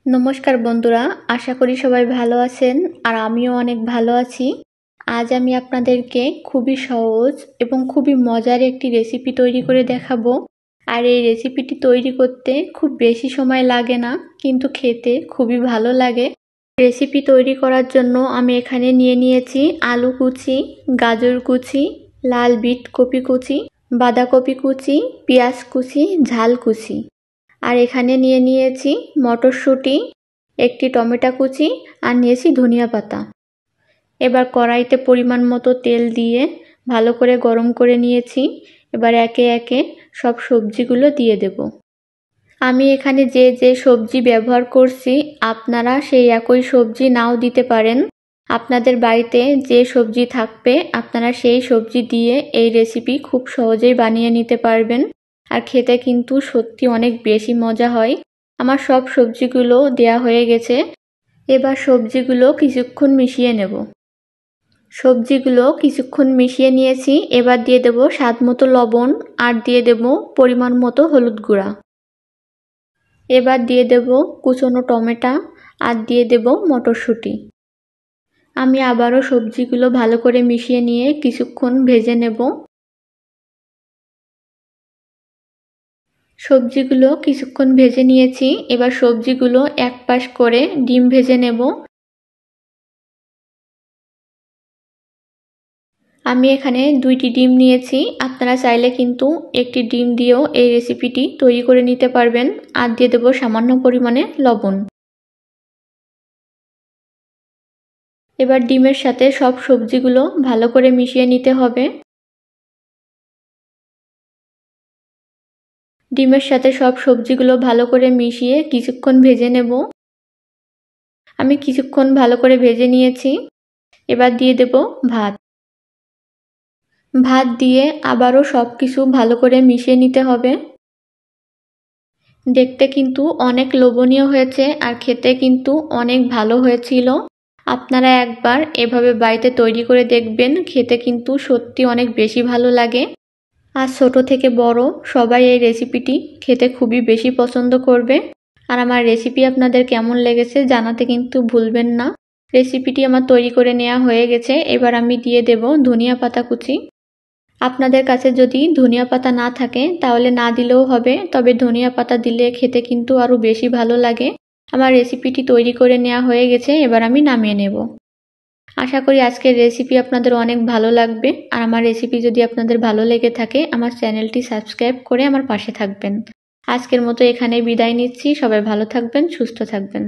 নমস্কার বন্ধুরা, আশা করি সবাই ভালো আছেন আর আমিও অনেক ভালো আছি। আজ আমি আপনাদেরকে খুবই সহজ এবং খুবই মজার একটি রেসিপি তৈরি করে দেখাবো। আর এই রেসিপিটি তৈরি করতে খুব বেশি সময় লাগে না, কিন্তু খেতে খুবই ভালো লাগে। রেসিপি তৈরি করার জন্য আমি এখানে নিয়ে নিয়েছি আলু কুচি, গাজর কুচি, লাল বিট কপি কুচি, বাঁধাকপি কুচি, পেঁয়াজ কুচি, ঝাল কুচি। আর এখানে নিয়ে নিয়েছি মটরশুঁটি, একটি টমেটো কুচি আর নিয়েছি ধনিয়া পাতা। এবার কড়াইতে পরিমাণ মতো তেল দিয়ে ভালো করে গরম করে নিয়েছি। এবার একে একে সব সবজিগুলো দিয়ে দেব। আমি এখানে যে যে সবজি ব্যবহার করছি আপনারা সেই একই সবজি নাও দিতে পারেন। আপনাদের বাড়িতে যে সবজি থাকবে আপনারা সেই সবজি দিয়ে এই রেসিপি খুব সহজেই বানিয়ে নিতে পারবেন। আর খেতে কিন্তু সত্যি অনেক বেশি মজা হয়। আমার সব সবজিগুলো দেয়া হয়ে গেছে। এবার সবজিগুলো কিছুক্ষণ মিশিয়ে নেব। সবজিগুলো কিছুক্ষণ মিশিয়ে নিয়েছি। এবার দিয়ে দেব স্বাদ মতো লবণ আর দিয়ে দেব পরিমাণ মতো হলুদ গুঁড়া। এবার দিয়ে দেব কুচনো টমেটো আর দিয়ে দেব মটরশুঁটি। আমি আবারও সবজিগুলো ভালো করে মিশিয়ে নিয়ে কিছুক্ষণ ভেজে নেব। সবজিগুলো কিছুক্ষণ ভেজে নিয়েছি। এবার সবজিগুলো এক পাশ করে ডিম ভেজে নেব। আমি এখানে 2টি ডিম নিয়েছি। আপনারা চাইলে কিন্তু একটি ডিম দিয়েও এই রেসিপিটি তৈরি করে নিতে পারবেন। আর দিয়ে দেব সামান্য পরিমাণে লবণ। এবার ডিমের সাথে সব সবজিগুলো ভালো করে মিশিয়ে নিতে হবে। ডিমের সাথে সব সবজিগুলো ভালো করে মিশিয়ে কিছুক্ষণ ভেজে নেব। আমি কিছুক্ষণ ভালো করে ভেজে নিয়েছি। এবার দিয়ে দেব ভাত। ভাত দিয়ে আবারও সব কিছু ভালো করে মিশিয়ে নিতে হবে। দেখতে কিন্তু অনেক লোভনীয় হয়েছে আর খেতে কিন্তু অনেক ভালো হয়েছিল। আপনারা একবার এভাবে বাড়িতে তৈরি করে দেখবেন, খেতে কিন্তু সত্যি অনেক বেশি ভালো লাগে। আর ছোট থেকে বড় সবাই এই রেসিপিটি খেতে খুবই বেশি পছন্দ করবে। আর আমার রেসিপি আপনাদের কেমন লেগেছে জানাতে কিন্তু ভুলবেন না। রেসিপিটি আমার তৈরি করে নেওয়া হয়ে গেছে। এবার আমি দিয়ে দেব ধনিয়া পাতা কুচি। আপনাদের কাছে যদি ধনিয়া পাতা না থাকে তাহলে না দিলেও হবে, তবে ধনিয়া পাতা দিলে খেতে কিন্তু আরও বেশি ভালো লাগে। আমার রেসিপিটি তৈরি করে নেওয়া হয়ে গেছে। এবার আমি নামিয়ে নেব। আশা করি আজকের রেসিপি আপনাদের অনেক ভালো লাগবে। আর আমার রেসিপি যদি আপনাদের ভালো লেগে থাকে আমার চ্যানেলটি সাবস্ক্রাইব করে আমার পাশে থাকবেন। আজকের মতো এখানেই বিদায় নিচ্ছি। সবাই ভালো থাকবেন, সুস্থ থাকবেন।